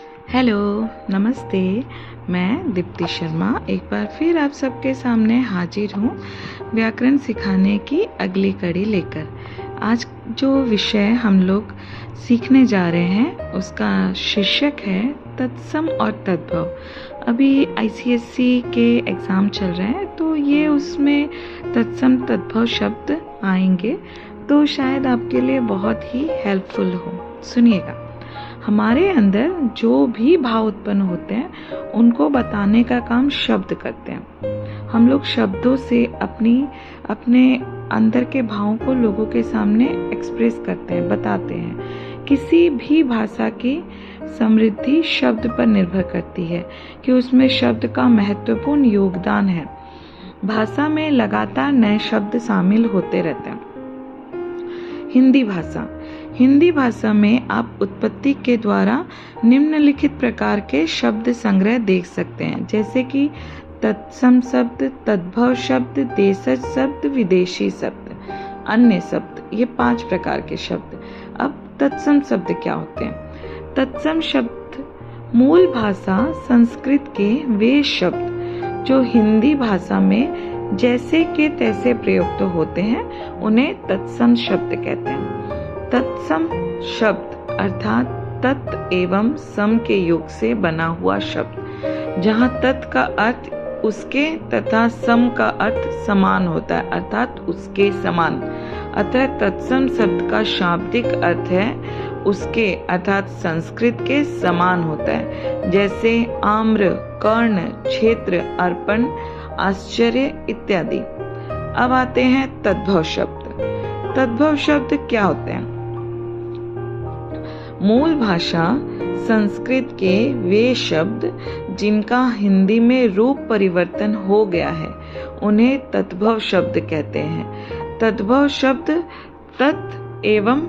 Hello, नमस्ते। मैं दीप्ति शर्मा एक बार फिर आप सबके सामने हाजिर हूँ व्याकरण सिखाने की अगली कड़ी लेकर। आज जो विषय हम लोग सीखने जा रहे हैं उसका शीर्षक है तत्सम और तद्भव। अभी आईसीएसई के एग्ज़ाम चल रहे हैं तो ये उसमें तत्सम तद्भव शब्द आएंगे, तो शायद आपके लिए बहुत ही हेल्पफुल हो। सुनिएगा। हमारे अंदर जो भी भाव उत्पन्न होते हैं उनको बताने का काम शब्द करते हैं। हम लोग शब्दों से अपने अंदर के भावों को लोगों के सामने एक्सप्रेस करते हैं, बताते हैं। किसी भी भाषा की समृद्धि शब्द पर निर्भर करती है कि उसमें शब्द का महत्वपूर्ण योगदान है। भाषा में लगातार नए शब्द शामिल होते रहते हैं। हिंदी भाषा में आप उत्पत्ति के द्वारा निम्नलिखित प्रकार के शब्द संग्रह देख सकते हैं, जैसे कि तत्सम शब्द, तद्भव शब्द, देशज शब्द, विदेशी शब्द, अन्य शब्द। ये 5 प्रकार के शब्द। अब तत्सम शब्द क्या होते हैं? तत्सम शब्द मूल भाषा संस्कृत के वे शब्द जो हिंदी भाषा में जैसे के तैसे प्रयुक्त होते हैं उन्हें तत्सम शब्द कहते हैं। तत्सम शब्द अर्थात तत् एवं सम के योग से बना हुआ शब्द, जहाँ तत् का अर्थ उसके तथा सम का अर्थ समान होता है, अर्थात उसके समान। अतः तत्सम शब्द का शाब्दिक अर्थ है उसके अर्थात संस्कृत के समान होता है, जैसे आम्र, कर्ण, क्षेत्र, अर्पण, आश्चर्य इत्यादि। अब आते हैं तद्भव शब्द। तद्भव शब्द क्या होते हैं? मूल भाषा संस्कृत के वे शब्द जिनका हिंदी में रूप परिवर्तन हो गया है उन्हें तद्भव शब्द कहते हैं। तद्भव शब्द तत् एवं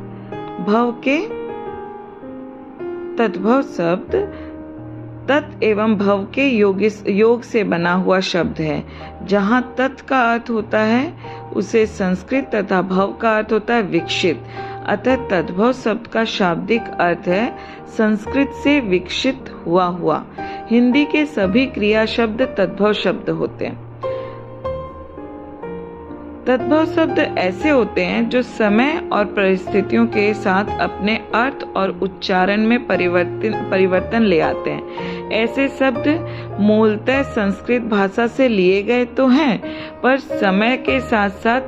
भव के योग से बना हुआ शब्द है। जहाँ तत् का अर्थ होता है उसे संस्कृत तथा भव का अर्थ होता है विकसित। अतः तद्भव शब्द का शाब्दिक अर्थ है संस्कृत से विकसित हुआ। हिंदी के सभी क्रिया शब्द तद्भव शब्द होते हैं। तद्भव शब्द ऐसे होते हैं जो समय और परिस्थितियों के साथ अपने अर्थ और उच्चारण में परिवर्तन ले आते हैं। ऐसे शब्द मूलतः संस्कृत भाषा से लिए गए तो हैं, पर समय के साथ साथ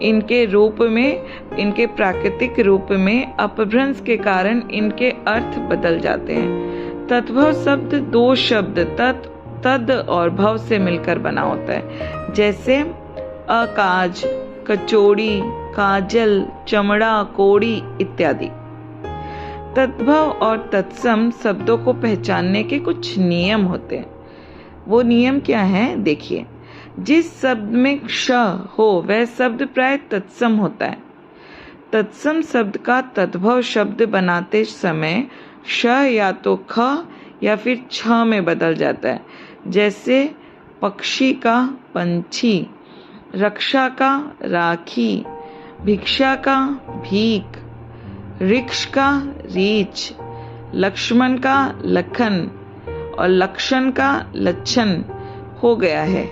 इनके प्राकृतिक रूप में अपभ्रंश के कारण इनके अर्थ बदल जाते हैं। तद्भव शब्द 2 शब्द तद और भव से मिलकर बना होता है, जैसे अकाज, कचौड़ी, काजल, चमड़ा, कोड़ी इत्यादि। तद्भव और तत्सम शब्दों को पहचानने के कुछ नियम होते हैं। वो नियम क्या हैं? देखिए, जिस शब्द में श हो वह शब्द प्राय तत्सम होता है। तत्सम शब्द का तद्भव शब्द बनाते समय श या तो ख या फिर छ में बदल जाता है, जैसे पक्षी का पंछी, रक्षा का राखी, भिक्षा का भीख, वृक्ष का रीछ, लक्ष्मण का लखन और लक्षण का लक्षण हो गया है।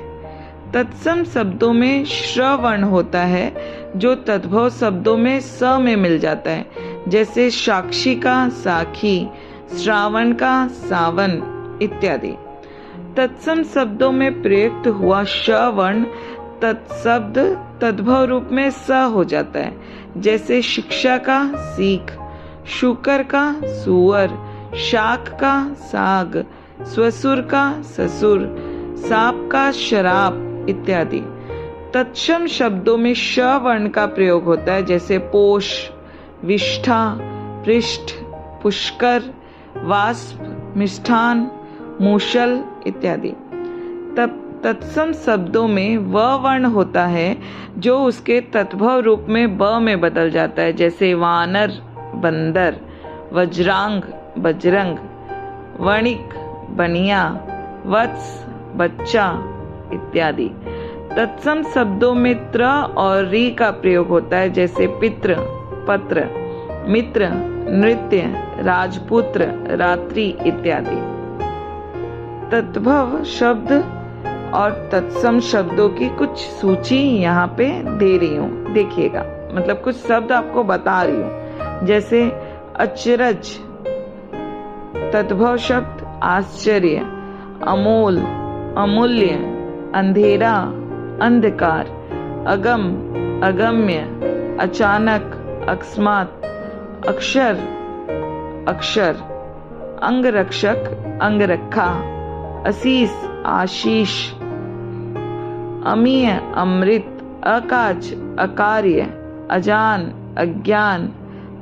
तत्सम शब्दों में श्रवण होता है जो तद्भव शब्दों में स में मिल जाता है, जैसे साक्षी का साखी, श्रावण का सावन इत्यादि। तत्सम शब्दों में प्रयुक्त हुआ श्रवण तत्शब्द तद्भव रूप में स हो जाता है, जैसे शिक्षा का सीख, शुकर का सुअर, शाक का साग, स्वसुर का ससुर, साप का शराब इत्यादि। तत्सम शब्दों में श वर्ण का प्रयोग होता है, जैसे पोष, विष्ठा, पृष्ठ, पुष्कर, वाष्प, मिष्ठान, मूषल इत्यादि। तब तत्सम शब्दों में व वर्ण होता है जो उसके तद्भव रूप में ब में बदल जाता है, जैसे वानर, बंदर, वज्रांग, बजरंग, वणिक, बनिया, वत्स, बच्चा इत्यादि। तत्सम शब्दों में त्र और री का प्रयोग होता है, जैसे पितृ, पत्र, मित्र, नृत्य, राजपुत्र, रात्रि इत्यादि। तद्भव शब्द और तत्सम शब्दों की कुछ सूची यहाँ पे दे रही हूँ, देखिएगा। मतलब कुछ शब्द आपको बता रही हूँ, जैसे अचरज, तद्भव शब्द आश्चर्य, अमोल, अमूल्य, अंधेरा, अंधकार, अगम, अगम्य, अचानक, अकस्मात, अक्षर, अक्षर, अंगरक्षक, अंगरखा, असीस, आशीष, अमीय, अमृत, अकाज, अकार्य, अजान, अज्ञान,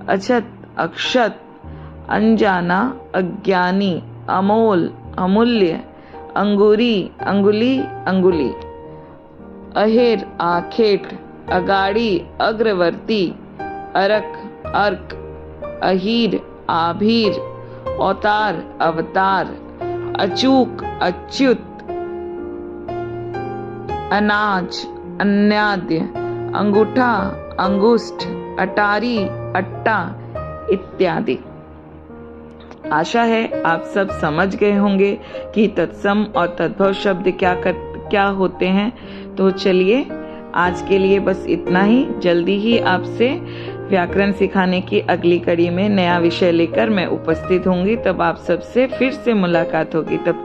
अछत, अक्षत, अनजाना, अज्ञानी, अमोल, अमूल्य, अंगूरी, अंगुली, अंगुली, अहेर, आखेट, अगाड़ी, अग्रवर्ती, अरक, अर्क, अहीर, आभीर, अवतार, अवतार, अचूक, अच्युत, अनाज, अन्याद्य, अंगूठा, अंगुष्ठ, अटारी, अट्टा इत्यादि। आशा है आप सब समझ गए होंगे कि तत्सम और तद्भव शब्द क्या होते हैं। तो चलिए आज के लिए बस इतना ही। जल्दी ही आपसे व्याकरण सिखाने की अगली कड़ी में नया विषय लेकर मैं उपस्थित होंगी। तब आप सबसे फिर से मुलाकात होगी। तब तक